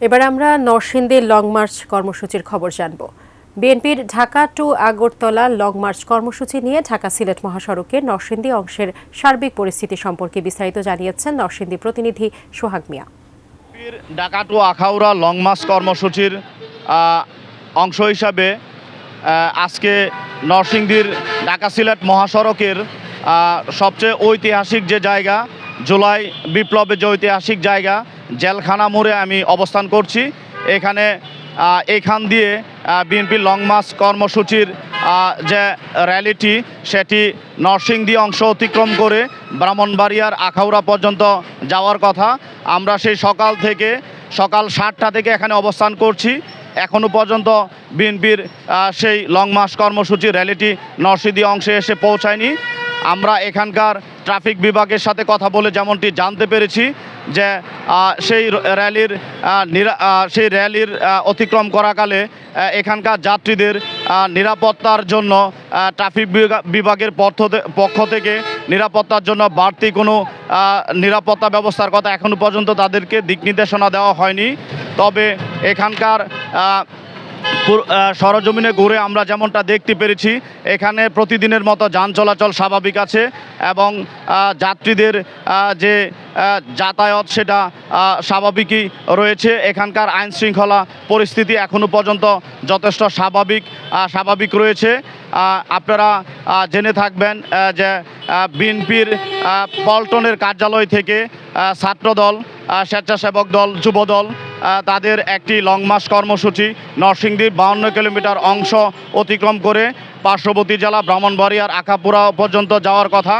এবার আমরা নরসিংদীর লং মার্চ কর্মসূচির খবর জানব। বিএনপির Dhaka to Agartala long march কর্মসূচি নিয়ে ঢাকা সিলেট মহাসড়কের নরসিংদী অংশের সার্বিক পরিস্থিতি সম্পর্কে বিস্তারিত জানিয়েছেন নরসিংদী প্রতিনিধি Sohag Mia. Dhaka to Akhaura long march কর্মসূচির অংশ হিসাবে আজকে নরসিংদীর ঢাকা সিলেট মহাসড়কের সবচেয়ে ঐতিহাসিক যে জায়গা, জুলাই বিপ্লবের যে ঐতিহাসিক জায়গা জেলখানা মোড়ে আমি অবস্থান করছি। এখান দিয়ে বিএনপি লং মার্চ কর্মসূচির যে র্যালিটি সেটি নরসিংদী অংশ অতিক্রম করে ব্রাহ্মণবাড়িয়ার আখাউড়া পর্যন্ত যাওয়ার কথা। আমরা সেই সকাল 7টা থেকে এখানে অবস্থান করছি। এখনও পর্যন্ত বিএনপির সেই লং মার্চ কর্মসূচির র্যালিটি নরসিংদী অংশে এসে পৌঁছায়নি। আমরা এখানকার ট্রাফিক বিভাগের সাথে কথা বলে যেমনটি জানতে পেরেছি যে সেই র্যালির অতিক্রম করাকালে এখানকার যাত্রীদের নিরাপত্তার জন্য ট্রাফিক বিভাগের পক্ষ থেকে নিরাপত্তার জন্য বাড়তি কোনো নিরাপত্তা ব্যবস্থার কথা এখনও পর্যন্ত তাদেরকে দিক নির্দেশনা দেওয়া হয়নি। তবে এখানকার সরজমিনে ঘুরে আমরা যেমনটা দেখতে পেরেছি এখানে প্রতিদিনের মতো যান চলাচল স্বাভাবিক আছে এবং যাত্রীদের যে যাতায়াত সেটা স্বাভাবিকই রয়েছে। এখানকার আইন শৃঙ্খলা পরিস্থিতি এখনও পর্যন্ত যথেষ্ট স্বাভাবিক রয়েছে। আপনারা জেনে থাকবেন যে বিএনপির পল্টনের কার্যালয় থেকে ছাত্রদল, স্বেচ্ছাসেবক দল, যুবদল তাদের একটি লং মার্চ কর্মসূচি নরসিংদীর 52 কিলোমিটার অংশ অতিক্রম করে পার্শ্ববর্তী জেলা ব্রাহ্মণবাড়িয়ার আখাউড়া পর্যন্ত যাওয়ার কথা।